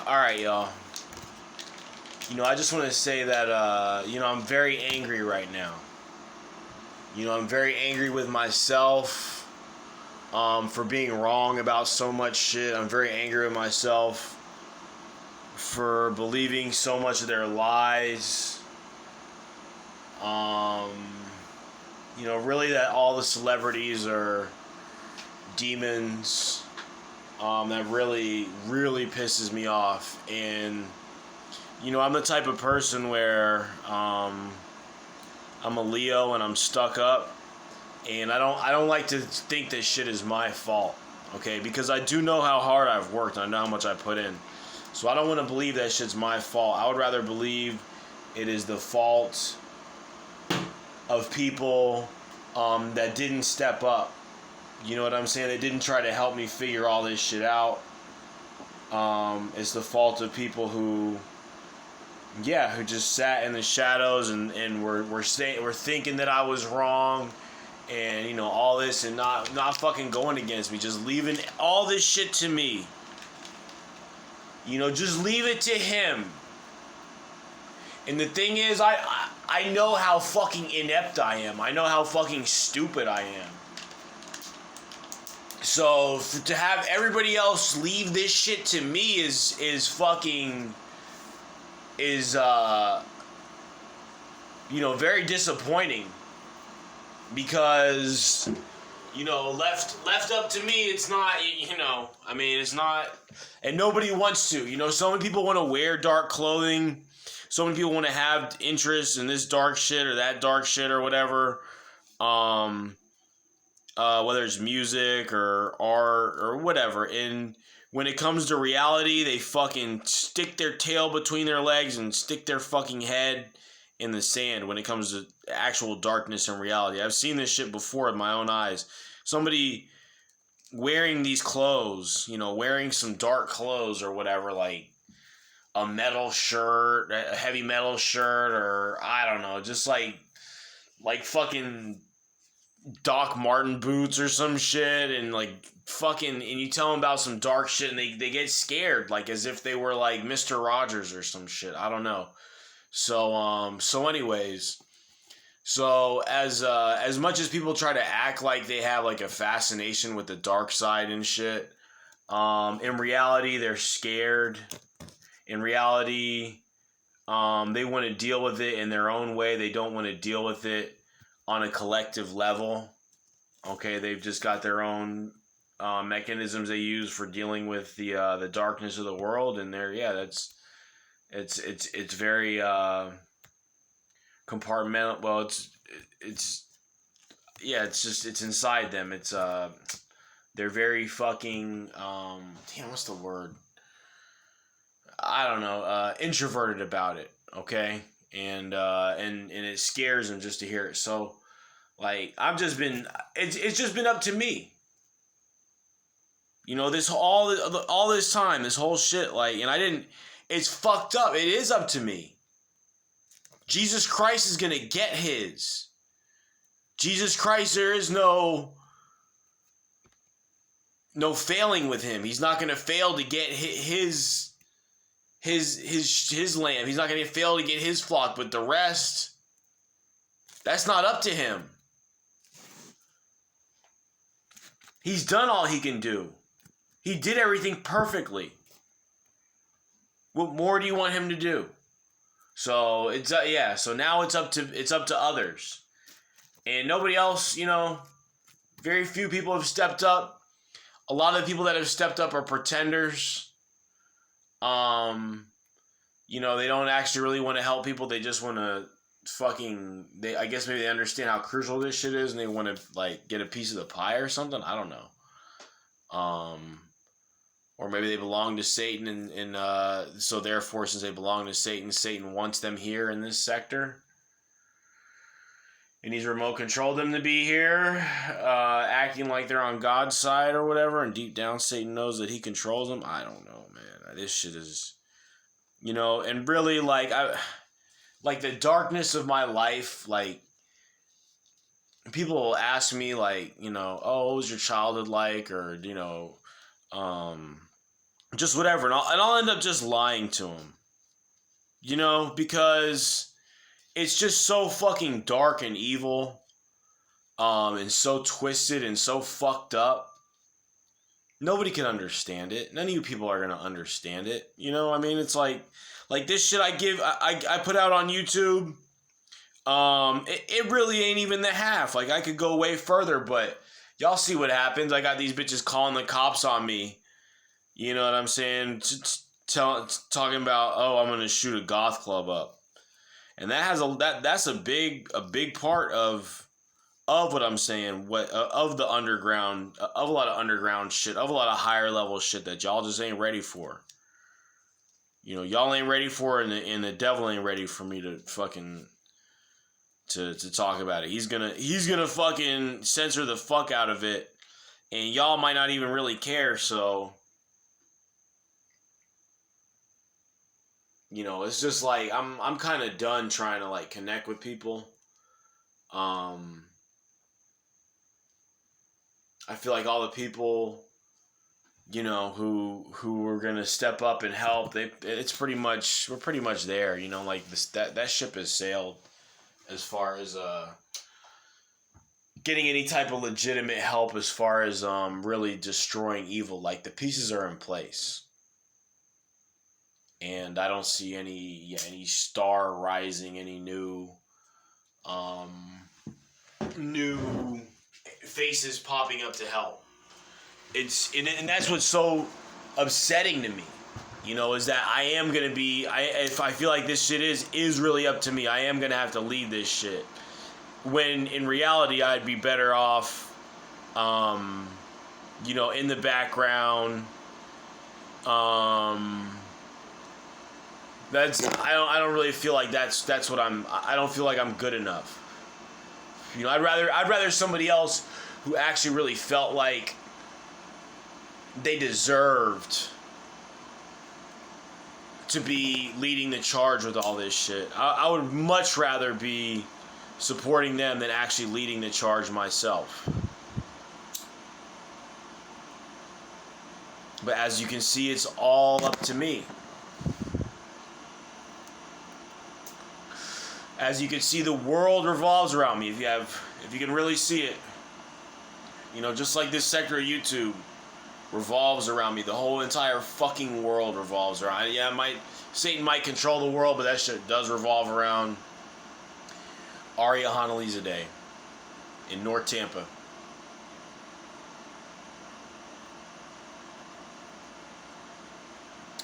Alright, y'all. I just want to say that, I'm very angry right now. I'm very angry with myself for being wrong about so much shit. I'm very angry with myself for believing so much of their lies. Really that all the celebrities are demons. That really, really pisses me off. And, I'm the type of person where I'm a Leo and I'm stuck up. And I don't like to think that shit is my fault. Okay? Because I do know how hard I've worked. I know how much I put in. So I don't want to believe that shit's my fault. I would rather believe it is the fault of people that didn't step up. You know what I'm saying? They didn't try to help me figure all this shit out. It's the fault of people who just sat in the shadows and were thinking that I was wrong, and all this, and not fucking going against me, just leaving all this shit to me. Just leave it to him. And the thing is, I know how fucking inept I am. I know how fucking stupid I am. So to have everybody else leave this shit to me is very disappointing, because left up to me, it's not, it's not, and nobody wants to. So many people want to wear dark clothing. So many people want to have interest in this dark shit or that dark shit or whatever. Whether it's music or art or whatever. And when it comes to reality, they fucking stick their tail between their legs and stick their fucking head in the sand when it comes to actual darkness and reality. I've seen this shit before with my own eyes. Somebody wearing these clothes, wearing some dark clothes or whatever, like a metal shirt, a heavy metal shirt, or I don't know, just like fucking Doc Marten boots or some shit, and and you tell them about some dark shit and they get scared, like as if they were like Mr. Rogers or some shit. I don't know. So anyways, as much as people try to act like they have like a fascination with the dark side and shit, in reality they're scared. In reality, they want to deal with it in their own way. They don't want to deal with it on a collective level. Okay, they've just got their own mechanisms they use for dealing with the darkness of the world, and it's very compartmental. Well, it's inside them. They're very fucking what's the word? I don't know, introverted about it, okay? And it scares them just to hear it. So, it's just been up to me. This all this time, this whole shit, and it's fucked up. It is up to me. Jesus Christ is gonna get his. Jesus Christ, there is no failing with him. He's not gonna fail to get his lamb. He's not going to fail to get his flock, but the rest, that's not up to him. He's done all he can do. He did everything perfectly. What more do you want him to do? So so now it's up to others. And nobody else, very few people have stepped up. A lot of the people that have stepped up are pretenders. They don't actually really want to help people. They just want to I guess maybe they understand how crucial this shit is and they want to get a piece of the pie or something. I don't know. Or maybe they belong to Satan and so therefore, since they belong to Satan, Satan wants them here in this sector. And he's remote controlled them to be here, acting like they're on God's side or whatever, and deep down Satan knows that he controls them. I don't know, man. This shit is, and really, the darkness of my life, people will ask me, oh, what was your childhood like? Or, just whatever, and I'll end up just lying to him, you know, because it's just so fucking dark and evil, and so twisted and so fucked up. Nobody can understand it. None of you people are gonna understand it. You know, I mean, it's like this shit I put out on YouTube. It really ain't even the half. Like, I could go way further, but y'all see what happens. I got these bitches calling the cops on me. You know what I'm saying? Talking about, oh, I'm gonna shoot a goth club up, and that's a big part of what I'm saying, of the underground, of a lot of underground shit, of a lot of higher level shit that y'all just ain't ready for. You know, y'all ain't ready for it, and the devil ain't ready for me to fucking to talk about it. He's gonna fucking censor the fuck out of it, and y'all might not even really care. So, you know, it's just like I'm kind of done trying to like connect with people. I feel like all the people, you know, who were gonna step up and help, we're pretty much there, you know, like that ship has sailed as far as getting any type of legitimate help as far as really destroying evil. Like, the pieces are in place. And I don't see any star rising, any new faces popping up to help. And that's what's so upsetting to me, you know, is that I am gonna be, if I feel like this shit is really up to me, I am gonna have to lead this shit. When in reality, I'd be better off, you know, in the background. I don't really feel like that's what I don't feel like I'm good enough. You know, I'd rather somebody else who actually really felt like they deserved to be leading the charge with all this shit. I would much rather be supporting them than actually leading the charge myself. But as you can see, it's all up to me. As you can see, the world revolves around me. If you can really see it, you know, just like this sector of YouTube revolves around me. The whole entire fucking world revolves around. Yeah, Satan might control the world, but that shit does revolve around Aria Hanalizadeh in North Tampa.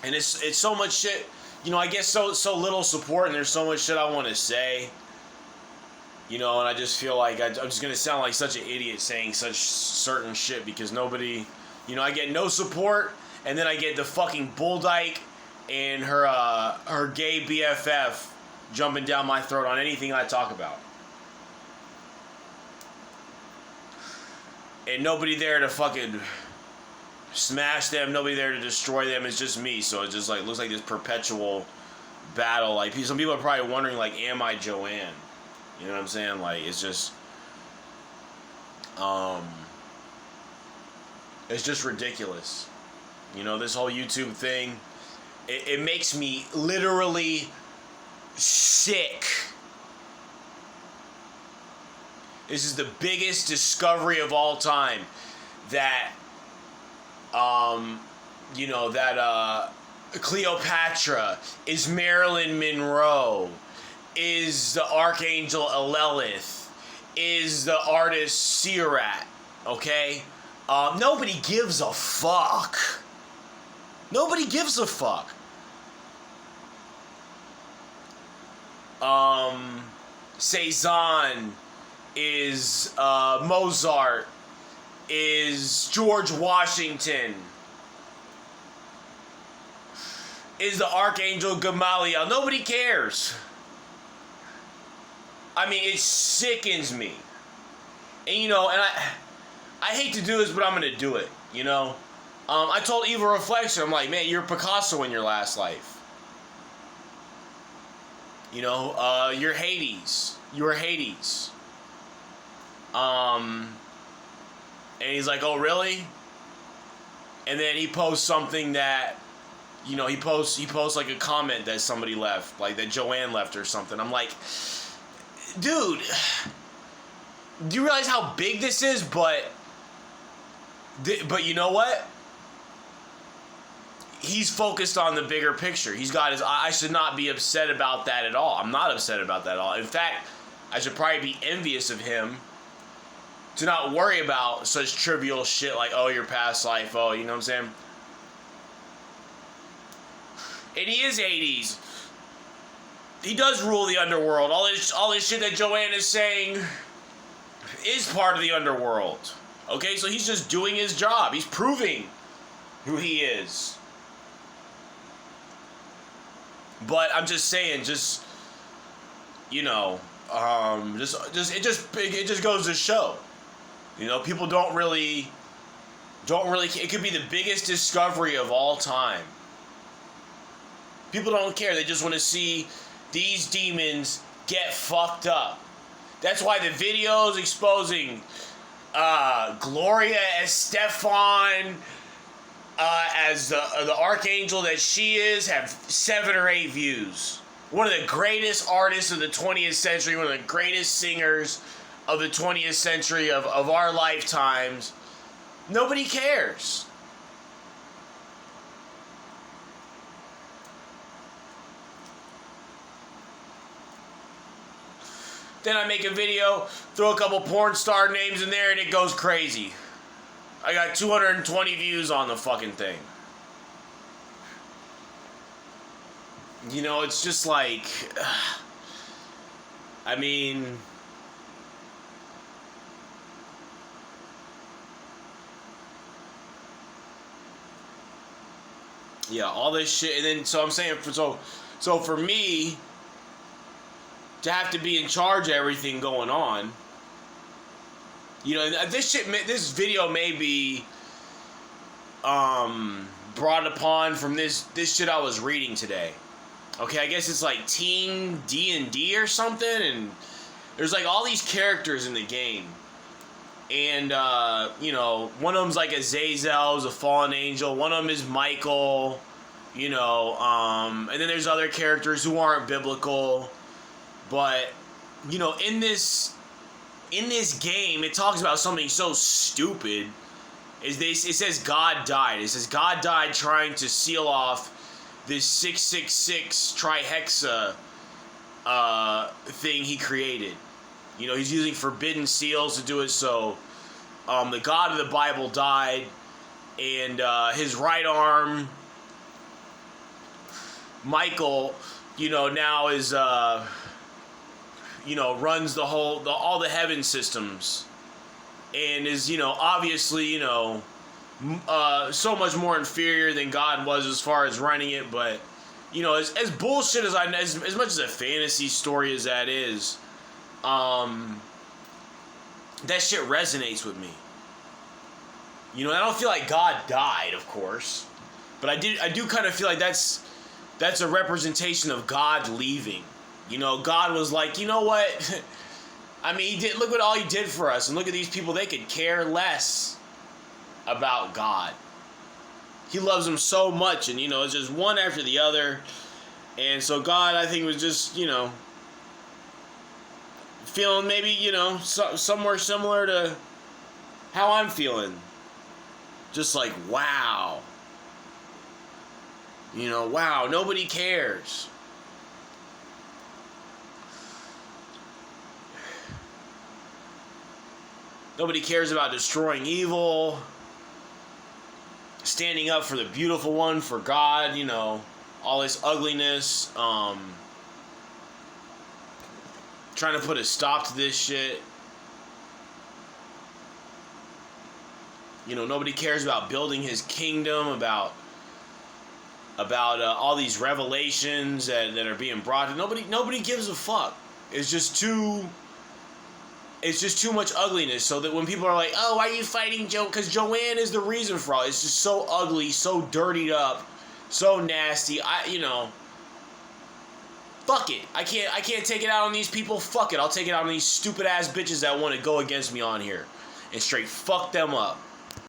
And it's so much shit. You know, I get so little support, and there's so much shit I want to say. You know, and I just feel like I'm just going to sound like such an idiot saying such certain shit because nobody, you know, I get no support, and then I get the fucking Bull Dyke and her gay BFF jumping down my throat on anything I talk about. And nobody there to fucking smash them, nobody there to destroy them. It's just me. So it just like looks like this perpetual battle. Like, some people are probably wondering, like, am I Joanne? You know what I'm saying? Like, it's just ridiculous. You know, this whole YouTube thing, it makes me literally sick. This is the biggest discovery of all time that you know, that Cleopatra is Marilyn Monroe, is the Archangel Lilith, is the artist Seurat, okay? Nobody gives a fuck. Nobody gives a fuck. Cezanne is Mozart, is George Washington, is the Archangel Gamaliel. Nobody cares. I mean, it sickens me. And, you know, and I hate to do this, but I'm going to do it, you know. I told Evil Reflection, I'm like, man, you're Picasso in your last life. You know, you're Hades. You were Hades. And he's like, oh, really? and then he posts something that, you know, he posts like a comment that somebody left, like that Joanne left or something. I'm like, dude, do you realize how big this is? But you know what? He's focused on the bigger picture. He's got his. I should not be upset about that at all. I'm not upset about that at all. In fact, I should probably be envious of him to not worry about such trivial shit like, oh, your past life, oh, you know what I'm saying? And he is 80s. He does rule the underworld. All this shit that Joanne is saying is part of the underworld. Okay, so he's just doing his job. He's proving who he is. But I'm just saying, just, you know, it just goes to show, you know, people don't really, it could be the biggest discovery of all time. People don't care. They just want to see these demons get fucked up. That's why the videos exposing Gloria Estefan as the archangel that she is have 7 or 8 views. One of the greatest artists of the 20th century, one of the greatest singers of the 20th century of our lifetimes. Nobody cares. Then I make a video, throw a couple porn star names in there, and it goes crazy. I got 220 views on the fucking thing. You know, it's just like, I mean, yeah, all this shit, and then, so I'm saying, so for me to have to be in charge of everything going on, you know, this video may be brought upon from this shit I was reading today. Okay, I guess it's like Team D&D or something, and there's like all these characters in the game. And, you know, one of them's like Azazel, who's a fallen angel. One of them is Michael, you know, and then there's other characters who aren't biblical. But, you know, in this game, it talks about something so stupid. It says God died. It says God died trying to seal off this 666 trihexa thing he created. You know, he's using forbidden seals to do it. So the God of the Bible died, and his right arm, Michael, you know, now is you know, runs all the heaven systems, and is, you know, obviously, you know, so much more inferior than God was as far as running it. But, you know, as bullshit as as much as a fantasy story as that is, that shit resonates with me. You know, I don't feel like God died, of course, but I do kind of feel like that's a representation of God leaving. You know, God was like, you know what? I mean, look what all he did for us, and look at these people. They could care less about God. He loves them so much, and, you know, it's just one after the other. And so God, I think, was just, you know, feeling maybe, you know, somewhere similar to how I'm feeling. Just like, wow. You know, wow, nobody cares. Nobody cares about destroying evil, standing up for the beautiful one, for God, you know, all this ugliness, trying to put a stop to this shit. You know, nobody cares about building his kingdom, about all these revelations that are being brought to. Nobody gives a fuck. It's just too much ugliness, so that when people are like, oh, why are you fighting Joe? Because Joanne is the reason for all. It's just so ugly, so dirtied up, so nasty. You know, fuck it. I can't take it out on these people. Fuck it. I'll take it out on these stupid ass bitches that want to go against me on here and straight fuck them up.